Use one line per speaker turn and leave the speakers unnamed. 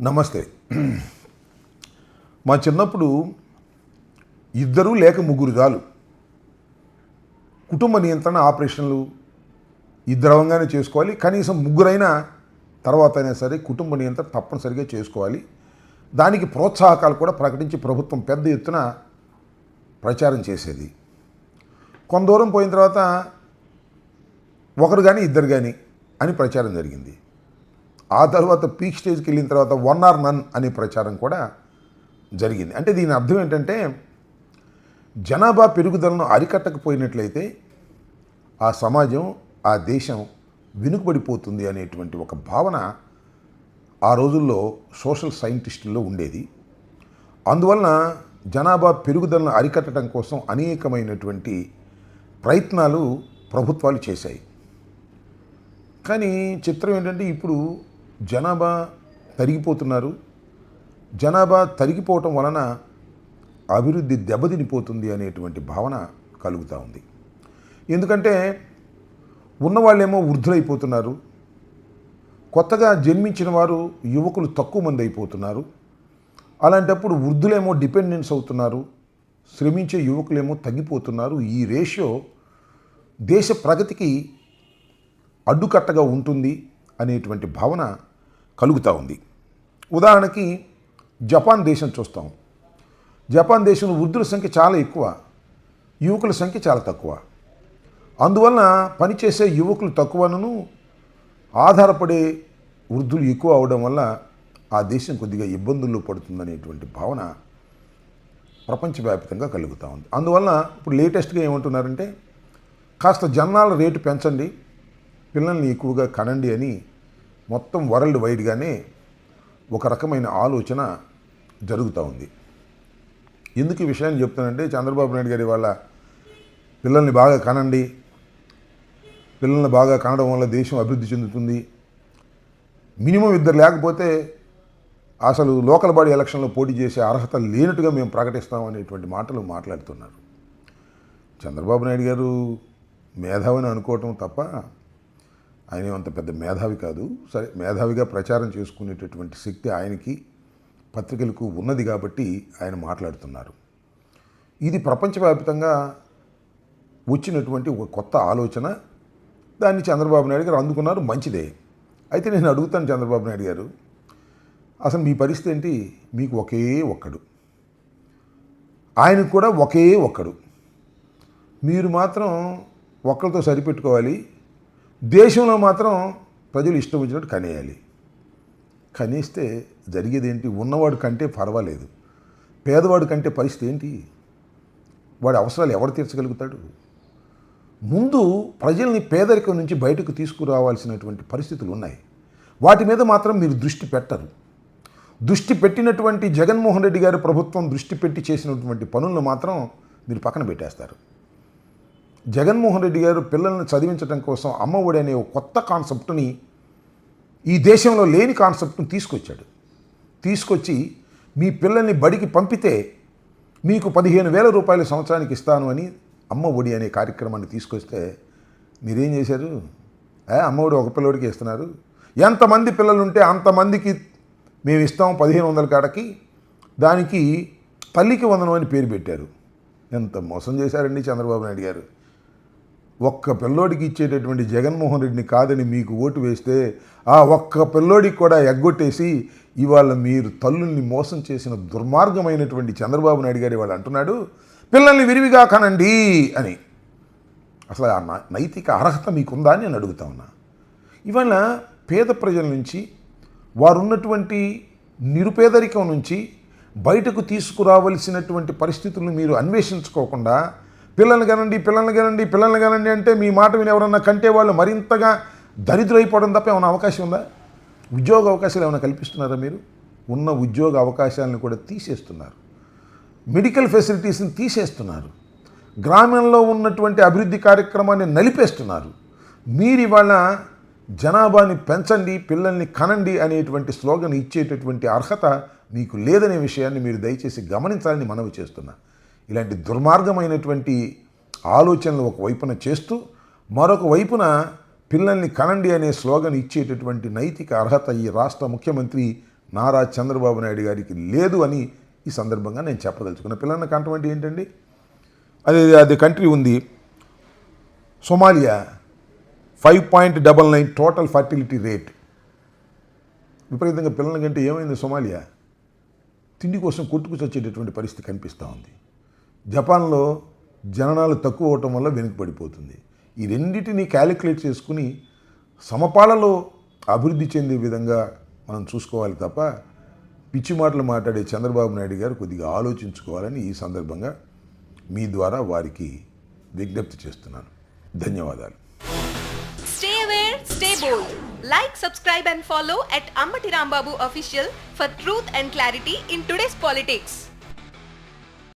నమస్తే. మా చిన్నప్పుడు ఇద్దరు లేక ముగ్గురు చాలు. కుటుంబ నియంత్రణ ఆపరేషన్లు ఇద్దరవంగానే చేసుకోవాలి. కనీసం ముగ్గురైనా తర్వాత అయినా సరే కుటుంబ నియంత్రణ తప్పనిసరిగా చేసుకోవాలి. దానికి ప్రోత్సాహకాలు కూడా ప్రకటించి ప్రభుత్వం పెద్ద ఎత్తున ప్రచారం చేసేది. కొంత దూరం పోయిన తర్వాత ఒకరు కానీ ఇద్దరు కానీ అని ప్రచారం జరిగింది. ఆ తర్వాత పీక్ స్టేజ్కి వెళ్ళిన తర్వాత వన్ ఆర్ నన్ అనే ప్రచారం కూడా జరిగింది. అంటే దీని అర్థం ఏంటంటే జనాభా పెరుగుదలను అరికట్టకపోయినట్లయితే ఆ సమాజం, ఆ దేశం వెనుకబడిపోతుంది అనేటువంటి ఒక భావన ఆ రోజుల్లో సోషల్ సైంటిస్టుల్లో ఉండేది. అందువలన జనాభా పెరుగుదలను అరికట్టడం కోసం అనేకమైనటువంటి ప్రయత్నాలు ప్రభుత్వాలు చేశాయి. కానీ చిత్రం ఏంటంటే ఇప్పుడు జనాభా తరిగిపోతున్నారు. జనాభా తరిగిపోవటం వలన అభివృద్ధి దెబ్బతినిపోతుంది అనేటువంటి భావన కలుగుతూ ఉంది. ఎందుకంటే ఉన్నవాళ్ళేమో వృద్ధులైపోతున్నారు, కొత్తగా జన్మించిన వారు యువకులు తక్కువ మంది అయిపోతున్నారు. అలాంటప్పుడు వృద్ధులేమో డిపెండెన్స్ అవుతున్నారు, శ్రమించే యువకులేమో తగ్గిపోతున్నారు. ఈ రేషియో దేశ ప్రగతికి అడ్డుకట్టగా ఉంటుంది అనేటువంటి భావన కలుగుతూ ఉంది. ఉదాహరణకి జపాన్ దేశం చూస్తాం. జపాన్ దేశంలో వృద్ధుల సంఖ్య చాలా ఎక్కువ, యువకుల సంఖ్య చాలా తక్కువ. అందువలన పనిచేసే యువకులు తక్కువను, ఆధారపడే వృద్ధులు ఎక్కువ అవడం వల్ల ఆ దేశం కొద్దిగా ఇబ్బందుల్లో పడుతుందనేటువంటి భావన ప్రపంచవ్యాప్తంగా కలుగుతూ ఉంది. అందువలన ఇప్పుడు లేటెస్ట్గా ఏమంటున్నారంటే కాస్త జనాల రేటు పెంచండి, పిల్లల్ని ఎక్కువగా కనండి అని మొత్తం వరల్డ్ వైడ్గానే ఒక రకమైన ఆలోచన జరుగుతూ ఉంది. ఎందుకు ఈ విషయాన్ని చెప్తానంటే చంద్రబాబు నాయుడు గారి వాళ్ళ పిల్లల్ని బాగా కనండి, పిల్లల్ని బాగా కనడం వల్ల దేశం అభివృద్ధి చెందుతుంది, మినిమం ఇద్దరు లేకపోతే అసలు లోకల్ బాడీ ఎలక్షన్లో పోటీ చేసే అర్హత లేనట్టుగా మేము ప్రకటిస్తాం అనేటువంటి మాటలు మాట్లాడుతున్నారు. చంద్రబాబు నాయుడు గారు మేధావిని అనుకోవటం తప్ప ఆయన అంత పెద్ద మేధావి కాదు. సరే, మేధావిగా ప్రచారం చేసుకునేటటువంటి శక్తి ఆయనకి, పత్రికలకు ఉన్నది కాబట్టి ఆయన మాట్లాడుతున్నారు. ఇది ప్రపంచవ్యాప్తంగా వచ్చినటువంటి ఒక కొత్త ఆలోచన. దాన్ని చంద్రబాబు నాయుడు గారు అందుకున్నారు, మంచిదే. అయితే నేను అడుగుతాను చంద్రబాబు నాయుడు గారు, అసలు మీ పరిస్థితి ఏంటి? మీకు ఒకే ఒక్కడు, ఆయనకు కూడా ఒకే ఒక్కడు, మీరు మాత్రం ఒక్కరితో సరిపెట్టుకోవాలి, దేశంలో మాత్రం ప్రజలు ఇష్టం వచ్చినట్టు కనేయాలి. కనేస్తే జరిగేదేంటి? ఉన్నవాడు కంటే పర్వాలేదు, పేదవాడు కంటే పరిస్థితి ఏంటి? వాడి అవసరాలు ఎవరు తీర్చగలుగుతాడు? ముందు ప్రజల్ని పేదరికం నుంచి బయటకు తీసుకురావాల్సినటువంటి పరిస్థితులు ఉన్నాయి. వాటి మీద మాత్రం మీరు దృష్టి పెట్టరు. దృష్టి పెట్టినటువంటి జగన్మోహన్ రెడ్డి గారి ప్రభుత్వం దృష్టి పెట్టి చేసినటువంటి పనులను మాత్రం మీరు పక్కన పెట్టేస్తారు. జగన్మోహన్ రెడ్డి గారు పిల్లల్ని చదివించడం కోసం అమ్మఒడి అనే ఒక కొత్త కాన్సెప్ట్ని, ఈ దేశంలో లేని కాన్సెప్ట్ని తీసుకొచ్చి మీ పిల్లల్ని బడికి పంపితే మీకు 15,000 రూపాయలు సంవత్సరానికి ఇస్తాను అని అమ్మఒడి అనే కార్యక్రమాన్ని తీసుకొస్తే మీరేం చేశారు? అమ్మఒడి ఒక పిల్లడికి ఇస్తున్నారు, ఎంతమంది పిల్లలు ఉంటే అంతమందికి మేము ఇస్తాం 1,500 కాడకి, దానికి తల్లికి వందనం అని పేరు పెట్టారు. ఎంత మోసం చేశారండి చంద్రబాబు నాయుడు గారు. ఒక్క పిల్లోడికి ఇచ్చేటటువంటి జగన్మోహన్ రెడ్డిని కాదని మీకు ఓటు వేస్తే ఆ ఒక్క పిల్లోడికి కూడా ఎగ్గొట్టేసి ఇవాళ మీరు తల్లుల్ని మోసం చేసిన దుర్మార్గమైనటువంటి చంద్రబాబు నాయుడు గారు ఇవాళ అంటున్నాడు పిల్లల్ని విరివిగా కనండి అని. అసలు ఆ నైతిక అర్హత మీకుందా అని నేను అడుగుతా ఉన్నా. ఇవాళ పేద ప్రజల నుంచి, వారు ఉన్నటువంటి నిరుపేదరికం నుంచి బయటకు తీసుకురావలసినటువంటి పరిస్థితులను మీరు అన్వేషించుకోకుండా పిల్లల్ని కనండి అంటే మీ మాట విని ఎవరన్నా కంటే వాళ్ళు మరింతగా దరిద్రైపోవడం తప్ప ఏమైనా అవకాశం ఉందా? ఉద్యోగ అవకాశాలు ఏమైనా కల్పిస్తున్నారా? మీరు ఉన్న ఉద్యోగ అవకాశాలను కూడా తీసేస్తున్నారు, మెడికల్ ఫెసిలిటీస్ని తీసేస్తున్నారు, గ్రామంలో ఉన్నటువంటి అభివృద్ధి కార్యక్రమాన్ని నలిపేస్తున్నారు. మీరు ఇవాళ జనాభాని పెంచండి, పిల్లల్ని కనండి అనేటువంటి స్లోగన్ ఇచ్చేటటువంటి అర్హత మీకు లేదనే విషయాన్ని మీరు దయచేసి గమనించాలని మనవి చేస్తున్నా. ఇలాంటి దుర్మార్గమైనటువంటి ఆలోచనలు ఒకవైపున చేస్తూ మరొక వైపున పిల్లల్ని కనండి అనే స్లోగన్ ఇచ్చేటటువంటి నైతిక అర్హత ఈ రాష్ట్ర ముఖ్యమంత్రి నారా చంద్రబాబు నాయుడు గారికి లేదు అని ఈ సందర్భంగా నేను చెప్పదలుచుకున్న. పిల్లల కంఠం అంటే ఏంటండి? అది కంట్రీ ఉంది సొమాలియా, 5.99 టోటల్ ఫర్టిలిటీ రేట్. విపరీతంగా పిల్లల కంటే ఏమైంది? సొమాలియా తిండి కోసం కొట్టుకు చచ్చేటటువంటి పరిస్థితి కనిపిస్తూ ఉంది. జపాన్లో జననాలు తక్కువ అవటం వల్ల వెనుకబడిపోతుంది. ఈ రెండింటిని క్యాలిక్యులేట్ చేసుకుని సమపాలలో అభివృద్ధి చెందే విధంగా మనం చూసుకోవాలి తప్ప పిచ్చి మాటలు మాట్లాడే చంద్రబాబు నాయుడు గారు కొద్దిగా ఆలోచించుకోవాలని ఈ సందర్భంగా మీ ద్వారా వారికి విజ్ఞప్తి చేస్తున్నాను. ధన్యవాదాలు.
Stay aware, stay bold. Like, subscribe and follow at Ambati Rambabu Official for truth and clarity in today's politics.